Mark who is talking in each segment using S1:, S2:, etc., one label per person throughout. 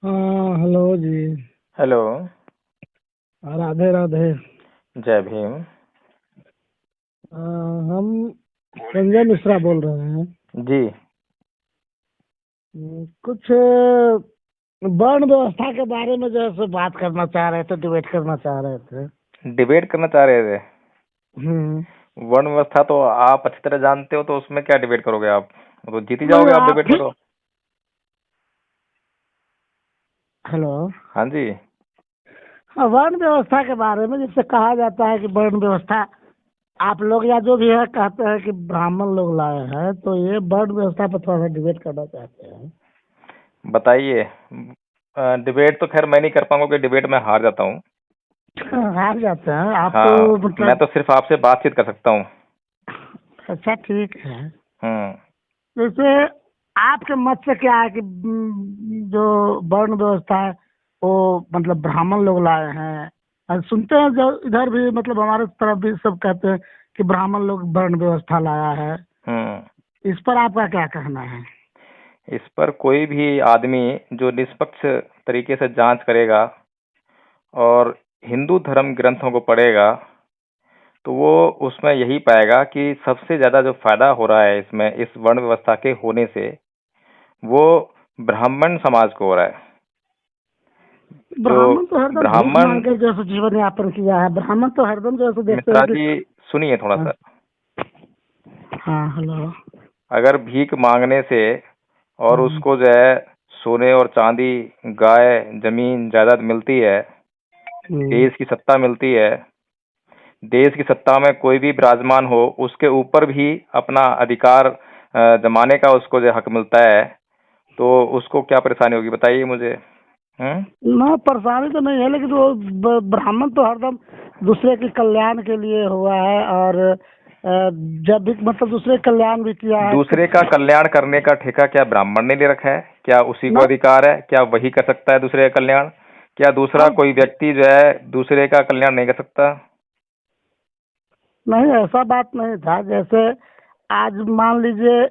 S1: हाँ, हेलो जी।
S2: हेलो।
S1: राधे राधे।
S2: जय भीम।
S1: हम संजय मिश्रा बोल रहे हैं।
S2: जी।
S1: कुछ वर्ण व्यवस्था के बारे में जो है सो बात करना चाह रहे थे, डिबेट करना चाह रहे थे।
S2: डिबेट करना चाह रहे थे।
S1: हम्म।
S2: वर्ण व्यवस्था तो आप अच्छी तरह जानते हो, तो उसमें क्या डिबेट करोगे आप? वो तो जीत ही
S1: नहीं,
S2: जाओगे आप
S1: आप
S2: डिबेट में
S1: ही।
S2: तो।
S1: हेलो।
S2: हाँ जी।
S1: हाँ, वर्ण व्यवस्था के बारे में जैसे कहा जाता है कि वर्ण व्यवस्था आप लोग या जो भी है कहते हैं कि ब्राह्मण लोग लाए हैं, तो ये वर्ण व्यवस्था पर थोड़ा सा डिबेट करना चाहते हैं।
S2: बताइए। डिबेट तो खैर मैं नहीं कर पाऊंगा, क्योंकि डिबेट में हार जाता हूँ।
S1: हार जाते हैं आप तो
S2: हाँ। मैं
S1: मतलब।
S2: तो सिर्फ आपसे बातचीत कर सकता हूँ।
S1: अच्छा, ठीक है।
S2: हम्म।
S1: जैसे आपके मत से क्या है कि जो वर्ण व्यवस्था है वो मतलब ब्राह्मण लोग लाए हैं। और सुनते हैं जो इधर भी मतलब हमारे तरफ भी सब कहते हैं कि ब्राह्मण लोग वर्ण व्यवस्था लाया है।
S2: हम्म।
S1: इस पर आपका क्या कहना है?
S2: इस पर कोई भी आदमी जो निष्पक्ष तरीके से जांच करेगा और हिंदू धर्म ग्रंथों को पढ़ेगा, तो वो उसमें यही पाएगा कि सबसे ज्यादा जो फायदा हो रहा है इसमें, इस वर्ण व्यवस्था के होने से, वो ब्राह्मण समाज को हो रहा है। जो
S1: ब्राह्मण तो हरदम भीख
S2: ब्राह्मण।
S1: मांग कर जो है सो जीवन यापन किया है। ब्राह्मण तो हरदम जो है सो देखते
S2: मिश्रा
S1: हैं कि।
S2: जी, सुनिए थोड़ा
S1: हाँ।
S2: सा।
S1: हाँ, हेलो।
S2: अगर भीख मांगने से और
S1: हम्म।
S2: उसको जो है सोने और चांदी, गाय, जमीन जायदाद मिलती है,
S1: हम्म।
S2: देश की सत्ता मिलती है, देश की सत्ता में कोई भी विराजमान हो उसके ऊपर भी अपना अधिकार जमाने का उसको जो हक मिलता है, तो उसको क्या परेशानी होगी बताइए मुझे। हम्म।
S1: ना, परेशानी तो नहीं है, लेकिन वो ब्राह्मण तो हरदम दूसरे के कल्याण के लिए हुआ है। और जब भी मतलब दूसरे कल्याण भी किया है तो।
S2: दूसरे का कल्याण करने का ठेका क्या ब्राह्मण ने ले रखा है? क्या उसी को
S1: ना।
S2: अधिकार है? क्या वही कर सकता है दूसरे का कल्याण? क्या दूसरा
S1: हाँ।
S2: कोई व्यक्ति जो है दूसरे का कल्याण नहीं कर सकता?
S1: नहीं, ऐसा बात नहीं था। जैसे आज मान लीजिए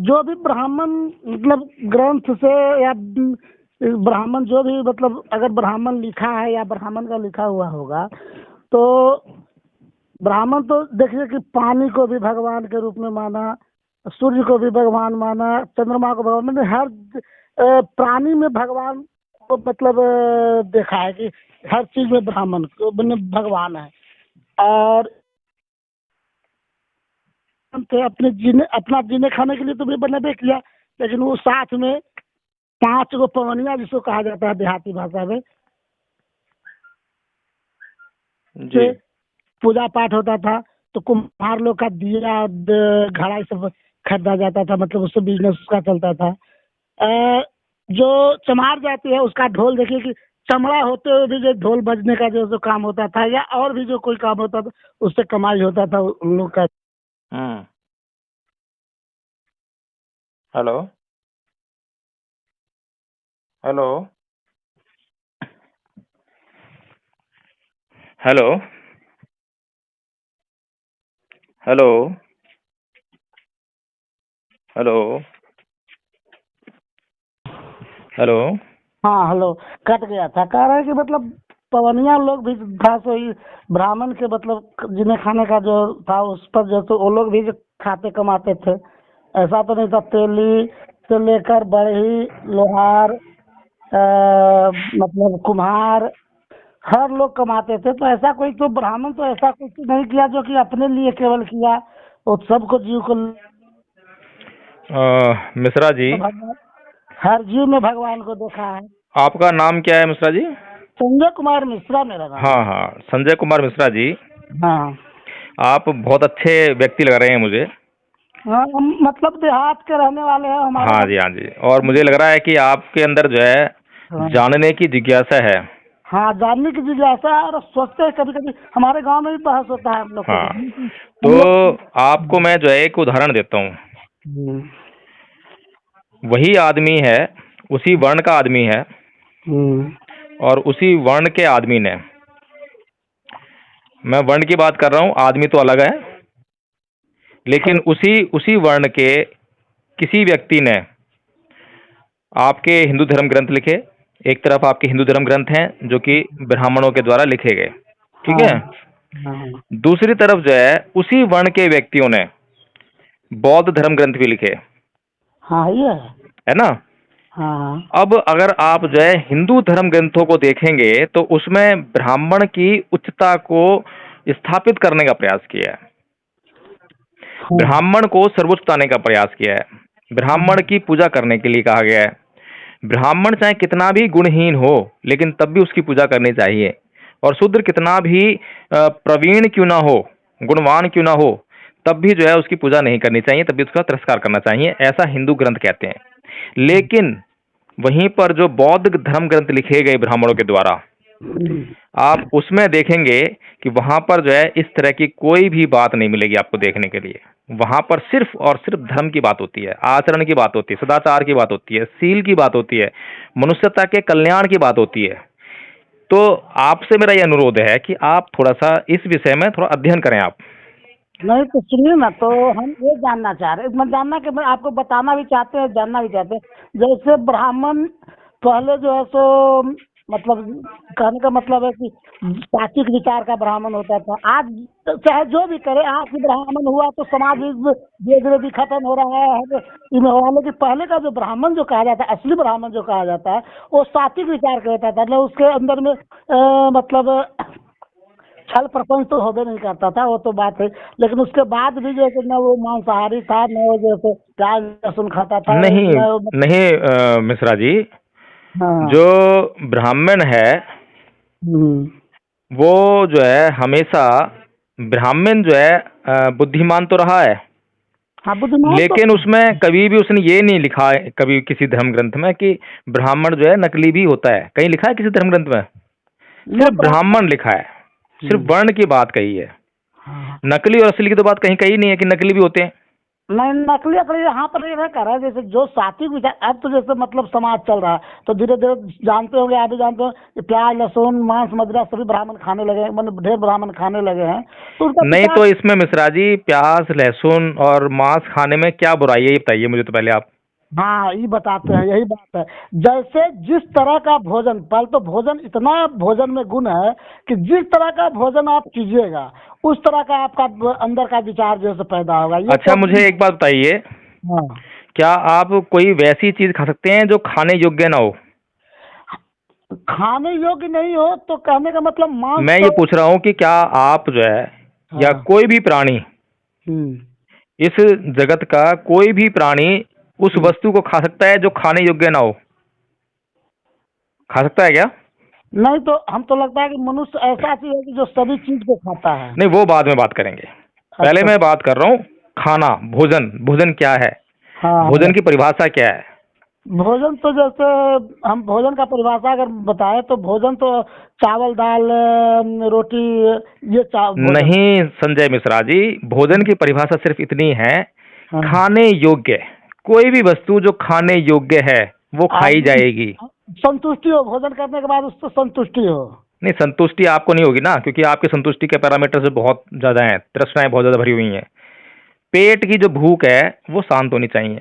S1: जो भी ब्राह्मण मतलब ग्रंथ से या ब्राह्मण जो भी मतलब अगर ब्राह्मण लिखा है या ब्राह्मण का लिखा हुआ होगा, तो ब्राह्मण तो देखिए कि पानी को भी भगवान के रूप में माना, सूर्य को भी भगवान माना, चंद्रमा को भगवान, मतलब हर प्राणी में भगवान को मतलब देखा है कि हर चीज में ब्राह्मण को मतलब भगवान है। और थे अपने जीने अपना जीने खाने के लिए तो भी बनबे किया, लेकिन वो साथ में पांच गो पवनिया जिसको कहा जाता है देहाती भाषा में,
S2: जी।
S1: से पूजा पाठ होता था। तो कुम्हार लोग का दिया घड़ा ये सब खरीदा जाता था, मतलब उससे बिजनेस उसका चलता था। जो चमार जाती है उसका ढोल देखिए कि चमड़ा होते हुए भी जो ढोल बजने का जो काम होता था या और भी जो कोई काम होता था, उससे कमाई होता था उन लोग का।
S2: हम्म। Hello. Hello. Hello. Hello. Hello. Hello.
S1: हाँ, हेलो। कट गया था। कह रहे हैं कि मतलब पवनिया लोग भी था, सो ही ब्राह्मण के मतलब जिन्हें खाने का जो था उस पर जो तो वो लोग भी जो खाते कमाते थे। ऐसा तो नहीं था। तेली से लेकर बढ़ई, लोहार, मतलब कुम्हार, हर लोग कमाते थे। तो ऐसा कोई तो ब्राह्मण तो ऐसा कुछ नहीं किया जो कि अपने लिए केवल किया। वो सबको जीव को
S2: मिश्रा जी,
S1: भगवान, हर जीव में भगवान को देखा है।
S2: आपका नाम क्या है मिश्रा जी?
S1: संजय कुमार मिश्रा मेरा नाम
S2: हाँ
S1: है।
S2: हाँ, संजय कुमार मिश्रा जी।
S1: हाँ।
S2: आप बहुत अच्छे व्यक्ति लग रहे हैं मुझे।
S1: हाँ, हम मतलब देहात के रहने वाले हैं, हमारे
S2: हाँ
S1: यहाँ।
S2: जी, हाँ जी। और मुझे लग रहा है कि आपके अंदर जो है
S1: हाँ।
S2: जानने की जिज्ञासा है।
S1: हाँ, जानने की जिज्ञासा है। और सोचते हैं कभी कभी हमारे गांव में भी बहस होता है हम लोग को,
S2: हाँ। तो
S1: हम लोग।
S2: आपको मैं जो है एक उदाहरण देता हूँ।
S1: हम्म।
S2: वही आदमी है, उसी वर्ण का आदमी है,
S1: हम्म।
S2: और उसी वर्ण के आदमी ने, मैं वर्ण की बात कर रहा हूँ, आदमी तो अलग है, लेकिन
S1: ठीक।
S2: उसी उसी वर्ण के किसी व्यक्ति ने आपके हिंदू धर्म ग्रंथ लिखे, एक तरफ आपके हिंदू धर्म ग्रंथ हैं जो कि ब्राह्मणों के द्वारा लिखे गए, ठीक है।
S1: हाँ हाँ
S2: दूसरी तरफ जो है उसी वर्ण के व्यक्तियों ने बौद्ध धर्म ग्रंथ भी लिखे,
S1: हाँ, ये
S2: है ना।
S1: हाँ हाँ
S2: अब अगर आप जो है हिंदू धर्म ग्रंथों को देखेंगे तो उसमें ब्राह्मण की उच्चता को स्थापित करने का प्रयास किया है,
S1: हाँ
S2: ब्राह्मण को सर्वोच्च लाने का प्रयास किया है, ब्राह्मण की पूजा करने के लिए कहा गया है। ब्राह्मण चाहे कितना भी गुणहीन हो लेकिन तब भी उसकी पूजा करनी चाहिए, और शूद्र कितना भी प्रवीण क्यों ना हो, गुणवान क्यों ना हो, तब भी जो है उसकी पूजा नहीं करनी चाहिए, तब भी उसका तिरस्कार करना चाहिए, ऐसा हिंदू ग्रंथ कहते हैं। लेकिन वहीं पर जो बौद्ध धर्म ग्रंथ लिखे गए ब्राह्मणों के द्वारा, आप उसमें देखेंगे कि वहां पर जो है इस तरह की कोई भी बात नहीं मिलेगी आपको देखने के लिए। वहां पर सिर्फ और सिर्फ धर्म की बात होती है, आचरण की बात होती है, सदाचार की बात होती है, सील की बात होती है, मनुष्यता के कल्याण की बात होती है। तो आपसे मेरा यह अनुरोध है कि आप थोड़ा सा इस विषय में थोड़ा अध्ययन करें आप।
S1: नहीं तो सुनिए ना, तो हम ये जानना चाह रहे हैं, मैं जानना कि मैं आपको बताना भी चाहते हैं, जानना भी चाहते हैं। जैसे ब्राह्मण पहले जो है सो मतलब कहने का मतलब है कि सात्विक विचार का ब्राह्मण होता था। आज चाहे जो भी करे, आज भी ब्राह्मण हुआ तो समाज धीरे धीरे भी खत्म हो रहा है इनमें हुआ। लेकिन पहले का जो ब्राह्मण जो कहा जाता है, असली ब्राह्मण जो कहा जाता है, वो सात्विक विचार का होता था। मतलब उसके अंदर में मतलब छल प्रपंच तो होबे नहीं करता था, वो तो बात है। लेकिन उसके बाद भी जैसे न वो मांसाहारी था, न वो जैसे प्याज लहसुन खाता था,
S2: नहीं
S1: न
S2: नहीं मिश्रा जी,
S1: हाँ
S2: जो ब्राह्मण है
S1: हम्म,
S2: वो जो है हमेशा ब्राह्मण जो है बुद्धिमान तो रहा है,
S1: हाँ बुद्धिमान तो
S2: लेकिन उसमें कभी भी उसने ये नहीं लिखा है कभी किसी धर्म ग्रंथ में कि ब्राह्मण जो है नकली भी होता है। कहीं लिखा है किसी धर्म ग्रंथ में?
S1: न
S2: सिर्फ ब्राह्मण लिखा है, सिर्फ वर्ण की बात कही है।
S1: हाँ।
S2: नकली और असली की तो बात कहीं कही नहीं है कि नकली भी होते हैं।
S1: नहीं, नकली अकली यहाँ पर ये कर रहा है। जैसे जो सात्विक विचार, अब तो जैसे मतलब समाज चल रहा है, तो धीरे धीरे जानते होंगे, आप भी जानते हो कि प्याज लहसुन मांस मदिरा सभी ब्राह्मण खाने लगे हैं, मतलब ढेर ब्राह्मण खाने लगे हैं। तो उनका
S2: नहीं
S1: विचार
S2: तो इसमें मिश्रा जी प्याज लहसुन और मांस खाने में क्या बुराई है, ये बताइए मुझे तो पहले आप।
S1: हाँ ये बताते हैं, यही बात है। जैसे जिस तरह का भोजन, पहले तो भोजन, इतना भोजन में गुण है कि जिस तरह का भोजन आप कीजिएगा उस तरह का आपका अंदर का विचार जैसे पैदा होगा। ये
S2: अच्छा
S1: तो
S2: मुझे एक बात बताइए,
S1: हाँ,
S2: क्या आप कोई वैसी चीज खा सकते हैं जो खाने योग्य ना हो?
S1: खाने योग्य नहीं हो तो कहने का मतलब मांस
S2: मैं
S1: तो
S2: ये पूछ रहा हूँ कि क्या आप जो है या
S1: हाँ
S2: कोई भी प्राणी,
S1: हम्म,
S2: इस जगत का कोई भी प्राणी उस वस्तु को खा सकता है जो खाने योग्य ना हो? खा सकता है क्या?
S1: नहीं तो हम तो लगता है कि मनुष्य ऐसा चीज है कि जो सभी चीज को खाता है।
S2: नहीं वो बाद में बात करेंगे, पहले
S1: अच्छा,
S2: मैं बात कर रहा हूँ खाना, भोजन। भोजन क्या है,
S1: हाँ हाँ।
S2: भोजन की परिभाषा क्या है?
S1: भोजन तो जैसे हम भोजन का परिभाषा अगर बताएं तो भोजन तो चावल दाल रोटी, ये भोजन।
S2: नहीं संजय मिश्रा जी, भोजन की परिभाषा सिर्फ इतनी है,
S1: हाँ।
S2: खाने योग्य। कोई भी वस्तु जो खाने योग्य है वो खाई
S1: आदमी
S2: जाएगी।
S1: संतुष्टि हो, भोजन करने के बाद उससे संतुष्टि हो।
S2: नहीं संतुष्टि आपको नहीं होगी ना, क्योंकि आपकी संतुष्टि के पैरामीटर से बहुत ज्यादा हैं, तृष्णाएं बहुत ज्यादा भरी हुई हैं। पेट की जो भूख है वो शांत होनी चाहिए,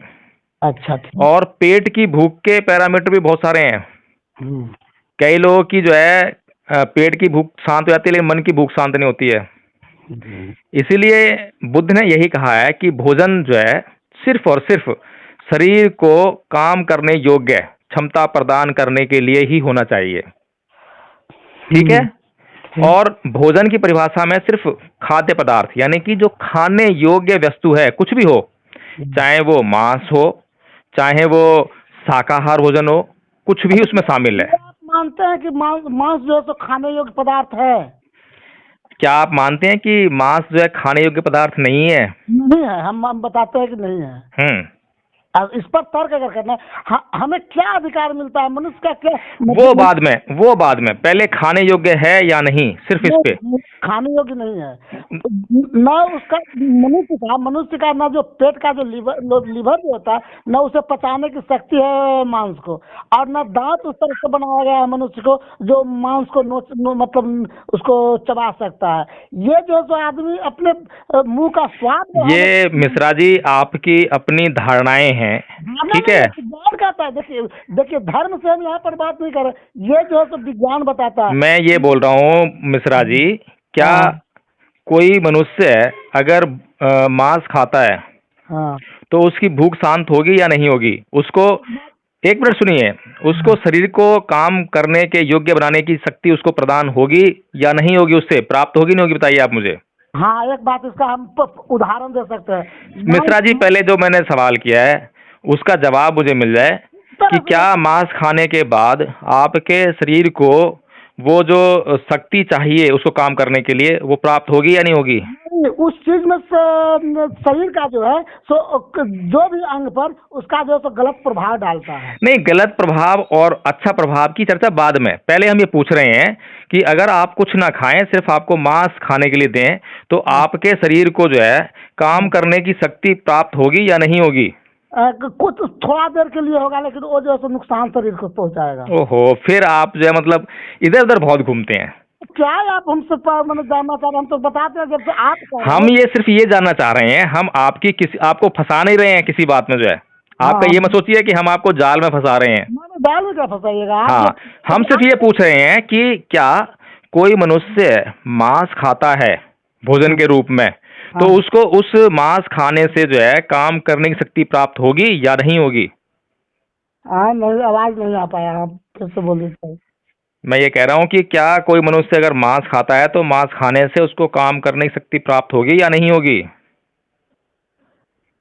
S1: अच्छा ठीक।
S2: और पेट की भूख के पैरामीटर भी बहुत सारे हैं।
S1: हम्म,
S2: कई लोगों की जो है पेट की भूख शांत हो जाती है लेकिन मन की भूख शांत नहीं होती है। इसीलिए बुद्ध ने यही कहा है कि भोजन जो है सिर्फ और सिर्फ शरीर को काम करने योग्य क्षमता प्रदान करने के लिए ही होना चाहिए, ठीक है। और भोजन की परिभाषा में सिर्फ खाद्य पदार्थ यानी कि जो खाने योग्य वस्तु है, कुछ भी हो, चाहे वो मांस हो, चाहे वो शाकाहार भोजन हो, कुछ भी उसमें शामिल है।
S1: आप मानते हैं कि मांस मांस जो है तो खाने योग्य पदार्थ है?
S2: क्या आप मानते हैं कि मांस जो है खाने योग्य पदार्थ नहीं है?
S1: नहीं है, हम बताते हैं कि नहीं है।
S2: हम्म।
S1: अब इस पर तर्क अगर करना है, हमें क्या अधिकार मिलता है, मनुष्य का क्या
S2: वो बाद में, वो बाद में, पहले खाने योग्य है या नहीं, सिर्फ इस पे।
S1: खाने योग्य नहीं है। न उसका मनुष्य का न जो पेट का जो लीवर जो होता है, न उसे पचाने की शक्ति है मांस को, और न दांत उस तरह से बनाया गया है मनुष्य को जो मांस को मतलब उसको चबा सकता है। ये जो आदमी अपने मुंह का स्वाद
S2: ये मिश्रा जी आपकी अपनी धारणाएं हैं,
S1: मानना
S2: ठीक
S1: नहीं
S2: है।
S1: है, विज्ञान कहता है। देखिए देखिए, धर्म से हम यहाँ पर बात नहीं कर रहे, ये जो है तो विज्ञान बताता है।
S2: मैं ये बोल रहा हूँ मिश्रा जी, क्या
S1: हाँ
S2: कोई मनुष्य अगर मांस खाता है
S1: हाँ
S2: तो उसकी भूख शांत होगी या नहीं होगी? उसको, एक मिनट सुनिए, उसको शरीर को काम करने के योग्य बनाने की शक्ति उसको प्रदान होगी या नहीं होगी? उससे प्राप्त होगी नहीं होगी, बताइए आप मुझे।
S1: हाँ, एक बात इसका हम उदाहरण दे सकते हैं।
S2: मिश्रा जी, पहले जो मैंने सवाल किया है उसका जवाब मुझे मिल जाए कि क्या मांस खाने के बाद आपके शरीर को वो जो शक्ति चाहिए उसको काम करने के लिए, वो प्राप्त होगी या नहीं होगी?
S1: नहीं, उस चीज में शरीर का जो है सो जो भी अंग पर उसका जो है सो गलत प्रभाव डालता है।
S2: नहीं, गलत प्रभाव और अच्छा प्रभाव की चर्चा बाद में, पहले हम ये पूछ रहे हैं कि अगर आप कुछ ना खाएं, सिर्फ आपको मांस खाने के लिए दें, तो आपके शरीर को जो है काम करने की शक्ति प्राप्त होगी या नहीं होगी?
S1: कुछ थोड़ा देर के लिए होगा, लेकिन वो जो है सो नुकसान शरीर को पहुंचाएगा।
S2: ओहो, फिर आप जो है मतलब इधर उधर बहुत घूमते हैं।
S1: क्या है आप हमसे मतलब जानना चाह रहे हैं? हम तो बताते हैं जब से आप कह रहे
S2: हम
S1: हैं।
S2: ये सिर्फ ये जानना चाह रहे हैं, हम आपकी किसी, आपको फंसा नहीं रहे हैं किसी बात में जो है। आपका
S1: हाँ,
S2: ये मत सोचिए कि हम आपको जाल में फंसा रहे हैं।
S1: मैंने दाल में क्या फंसाइएगा आप?
S2: हाँ, हम सिर्फ ये पूछ रहे हैं कि क्या कोई मनुष्य मांस खाता है भोजन के रूप में, तो
S1: हाँ।
S2: उसको उस मांस खाने से जो है काम करने की शक्ति प्राप्त होगी या नहीं होगी?
S1: हाँ, नहीं, आवाज नहीं आ पाया, आप फिर से बोलिए।
S2: मैं ये कह रहा हूँ कि क्या कोई मनुष्य अगर मांस खाता है तो मांस खाने से उसको काम करने की शक्ति प्राप्त होगी या नहीं होगी?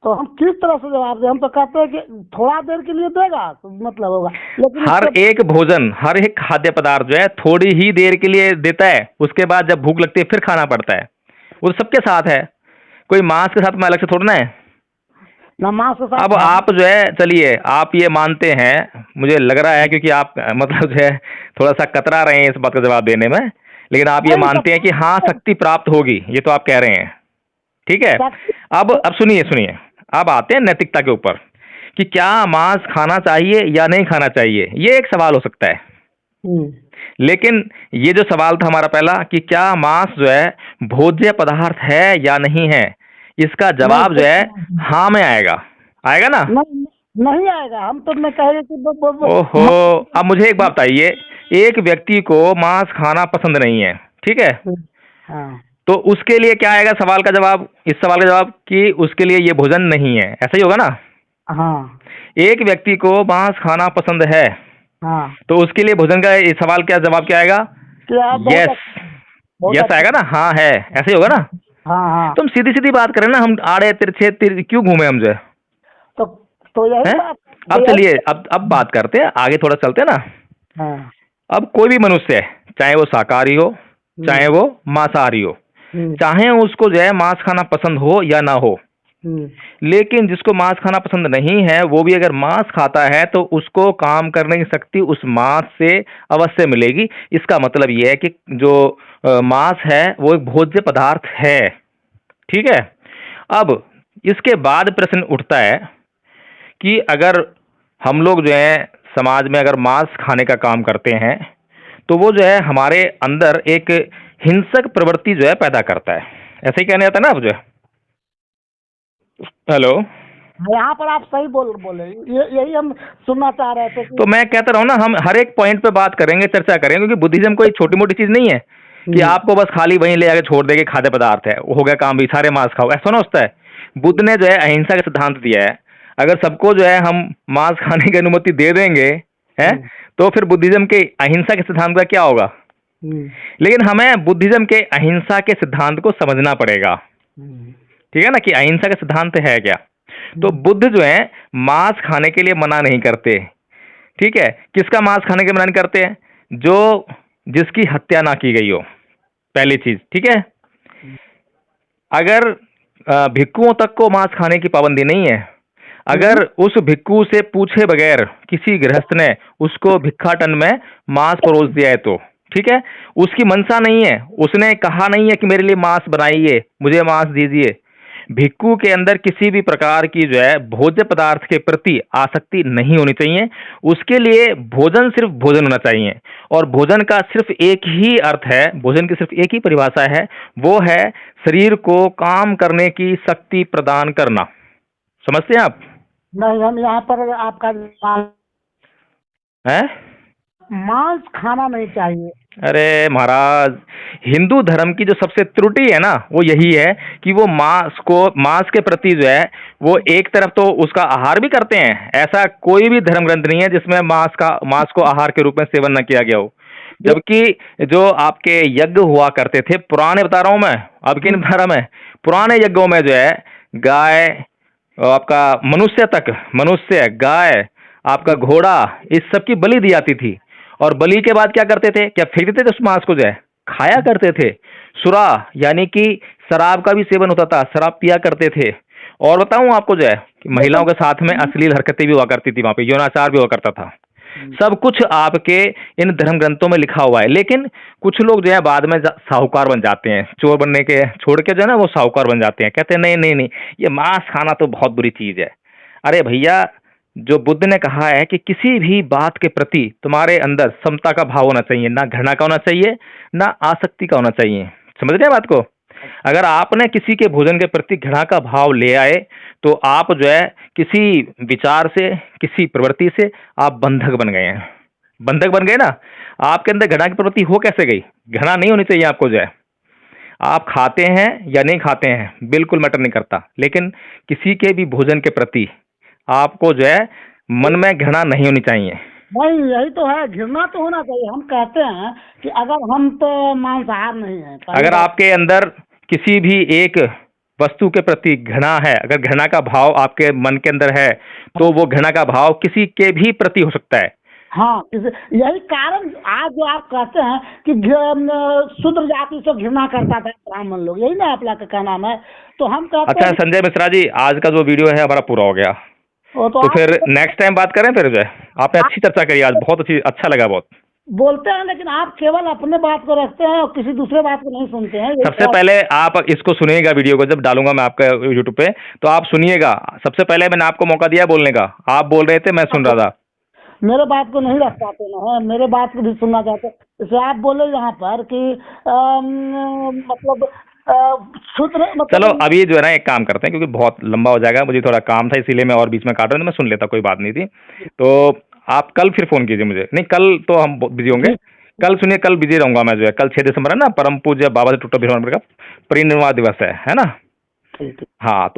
S1: तो हम किस तरह से जवाब दें? हम तो कहते हैं कि थोड़ा देर के लिए देगा तो मतलब होगा, लेकिन
S2: हर एक भोजन, हर एक खाद्य पदार्थ जो है थोड़ी ही देर के लिए देता है, उसके बाद जब भूख लगती है फिर खाना पड़ता है। वो सबके साथ है, कोई मांस के साथ में अलग से थोड़ा ना है।
S1: नमाज के साथ
S2: अब आप जो है, चलिए आप ये मानते हैं, मुझे लग रहा है क्योंकि आप मतलब जो है थोड़ा सा कतरा रहे हैं इस बात का जवाब देने में, लेकिन आप ये मानते हैं कि हाँ शक्ति प्राप्त होगी, ये तो आप कह रहे हैं, ठीक है। अब सुनिए सुनिए, अब आते हैं नैतिकता के ऊपर कि क्या मांस खाना चाहिए या नहीं खाना चाहिए, ये एक सवाल हो सकता है। लेकिन ये जो सवाल था हमारा पहला कि क्या मांस जो है भोज्य पदार्थ है या नहीं है, इसका जवाब जो है हाँ में आएगा, आएगा ना?
S1: नहीं, नहीं आएगा। हम तो मैं कह रहे कि
S2: ओहो, अब मुझे एक बात बताइए, एक व्यक्ति को मांस खाना पसंद नहीं है, ठीक है,
S1: हाँ,
S2: तो उसके लिए क्या आएगा सवाल का जवाब, इस सवाल का जवाब कि उसके लिए ये भोजन नहीं है, ऐसा ही होगा ना?
S1: हाँ,
S2: एक व्यक्ति को मांस खाना पसंद है,
S1: हाँ,
S2: तो उसके लिए भोजन का ये सवाल क्या, जवाब क्या आएगा? यस, यस आएगा ना, हाँ है, ऐसे ही होगा ना?
S1: हाँ, हाँ।
S2: तुम सीधी सीधी बात करें ना, हम आड़े तिरछे क्यों घूमे हम जो है?
S1: तो यही
S2: हैं?
S1: बात।
S2: अब चलिए, अब बात करते हैं, आगे थोड़ा चलते हैं ना।
S1: हाँ,
S2: अब कोई भी मनुष्य है, चाहे वो शाकाहारी हो चाहे वो मांसाहारी हो, चाहे उसको जो है मांस खाना पसंद हो या ना हो, लेकिन जिसको मांस खाना पसंद नहीं है वो भी अगर मांस खाता है तो उसको काम करने की शक्ति उस मांस से अवश्य मिलेगी। इसका मतलब यह है कि जो मांस है वो एक भोज्य पदार्थ है, ठीक है। अब इसके बाद प्रश्न उठता है कि अगर हम लोग जो है समाज में अगर मांस खाने का काम करते हैं तो वो जो है हमारे अंदर एक हिंसक प्रवृत्ति जो है पैदा करता है, ऐसे ही कहने जाता है ना आप जो है। हेलो,
S1: यहाँ पर आप सही बोले, यही हम सुनना चाह रहे थे
S2: तो मैं कहता रहा हूँ ना, हम हर एक पॉइंट पे बात करेंगे, चर्चा करेंगे, क्योंकि बुद्धिज्म कोई छोटी मोटी चीज नहीं है कि आपको बस खाली वहीं ले आके छोड़ देंगे, खाद्य पदार्थ है वो हो गया काम, भी सारे मांस खाओ, ऐसा ना होता है। बुद्ध ने जो है अहिंसा का सिद्धांत दिया है, अगर सबको जो है हम मांस खाने की अनुमति दे देंगे है तो फिर बुद्धिज्म के अहिंसा के सिद्धांत का क्या होगा? लेकिन हमें बुद्धिज्म के अहिंसा के सिद्धांत को समझना पड़ेगा, ठीक है ना, कि अहिंसा का सिद्धांत है क्या। तो बुद्ध जो है मांस खाने के लिए मना नहीं करते, ठीक है। किसका मांस खाने के लिए मना नहीं करते हैं? जो जिसकी हत्या ना की गई हो, पहली चीज, ठीक है। अगर भिक्षुओं तक को मांस खाने की पाबंदी नहीं है, अगर उस भिक्षु से पूछे बगैर किसी गृहस्थ ने उसको भिक्षाटन में मांस परोस दिया है तो ठीक है, उसकी मनसा नहीं है, उसने कहा नहीं है कि मेरे लिए मांस बनाइए, मुझे मांस दीजिए। भिक्षु के अंदर किसी भी प्रकार की जो है भोज्य पदार्थ के प्रति आसक्ति नहीं होनी चाहिए, उसके लिए भोजन सिर्फ भोजन होना चाहिए। और भोजन का सिर्फ एक ही अर्थ है, भोजन की सिर्फ एक ही परिभाषा है, वो है शरीर को काम करने की शक्ति प्रदान करना। समझते हैं आप?
S1: नहीं, हम यहाँ पर आपका
S2: है।
S1: मांस खाना नहीं चाहिए।
S2: अरे महाराज, हिंदू धर्म की जो सबसे त्रुटि है ना वो यही है कि वो मांस के प्रति जो है वो एक तरफ तो उसका आहार भी करते हैं। ऐसा कोई भी धर्म ग्रंथ नहीं है जिसमें मांस को आहार के रूप में सेवन न किया गया हो। जबकि जो आपके यज्ञ हुआ करते थे पुराने, बता रहा हूं मैं, अब किन बता रहा मैं, पुराने यज्ञों में जो है गाय, आपका मनुष्य, गाय, आपका घोड़ा, इस सब की बलि दी जाती थी। और बलि के बाद क्या करते थे, क्या फेंक देते थे उस मांस को, जो है खाया करते थे। सुरा यानी कि शराब का भी सेवन होता था, शराब पिया करते थे। और बताऊं आपको जो है कि महिलाओं के साथ में अश्लील हरकतें भी हुआ करती थी, वहां पे यौनाचार भी हुआ करता था। सब कुछ आपके इन धर्म ग्रंथों में लिखा हुआ है। लेकिन कुछ लोग जो है बाद में साहूकार बन जाते हैं, चोर बनने के छोड़ के जो है ना वो साहूकार बन जाते हैं, कहते हैं नहीं नहीं नहीं, ये मांस खाना तो बहुत बुरी चीज है। अरे भैया, जो बुद्ध ने कहा है कि किसी भी बात के प्रति तुम्हारे अंदर समता का भाव होना चाहिए, ना घृणा का होना चाहिए, ना आसक्ति का होना चाहिए। समझ रहे हैं बात को? अगर आपने किसी के भोजन के प्रति घृणा का भाव ले आए तो आप जो है किसी विचार से, किसी प्रवृत्ति से आप बंधक बन गए हैं। बंधक बन गए ना। आपके अंदर घृणा की प्रवृत्ति हो कैसे गई? घृणा नहीं होनी चाहिए आपको। जो है आप खाते हैं या नहीं खाते हैं बिल्कुल मैटर नहीं करता, लेकिन किसी के भी भोजन के प्रति आपको जो है मन में घृणा नहीं होनी चाहिए।
S1: नहीं, यही तो है, घृणा तो होना चाहिए। हम कहते हैं कि अगर हम तो मांसाहार नहीं है,
S2: अगर आपके अंदर किसी भी एक वस्तु के प्रति घृणा है, अगर घृणा का भाव आपके मन के अंदर है तो वो घृणा का भाव किसी के भी प्रति हो सकता है।
S1: हाँ, यही कारण आज जो आप कहते हैं कि शूद्र जाति से घृणा करता था ब्राह्मण लोग, यही ना आप लोग का कहना है। तो हम कहते
S2: अच्छा
S1: हैं
S2: संजय मिश्रा जी, आज का जो वीडियो है हमारा पूरा हो गया,
S1: वो
S2: तो फिर नेक्स्ट टाइम बात करें। फिर जो है आपने अच्छी चर्चा करी आज, बहुत अच्छा लगा बहुत।
S1: बोलते हैं लेकिन आप केवल अपने बात को रखते हैं और किसी दूसरे बात को नहीं सुनते हैं।
S2: सबसे पहले आप इसको सुनिएगा, वीडियो को जब डालूंगा मैं आपका यूट्यूब पे तो आप सुनिएगा। सबसे पहले मैंने आपको मौका दिया बोलने का, आप बोल रहे थे, मैं सुन रहा था।
S1: मेरे बात को नहीं रख पाते ना, मेरे बात को भी सुनना चाहते। जैसे आप बोले यहाँ पर कि मतलब
S2: चलो अभी जो है ना एक काम करते हैं, क्योंकि बहुत लंबा हो जाएगा, मुझे थोड़ा काम था इसीलिए मैं और बीच में काट रहा था। मैं सुन लेता, कोई बात नहीं थी। तो आप कल फिर फोन कीजिए मुझे। नहीं, कल तो हम बिजी होंगे। कल सुनिए, कल बिजी रहूंगा मैं। जो है कल 6 दिसंबर है ना, परम पूज्य बाबा टुट्टा बिरवा का परिनिर्वाण दिवस है ना। हाँ, तो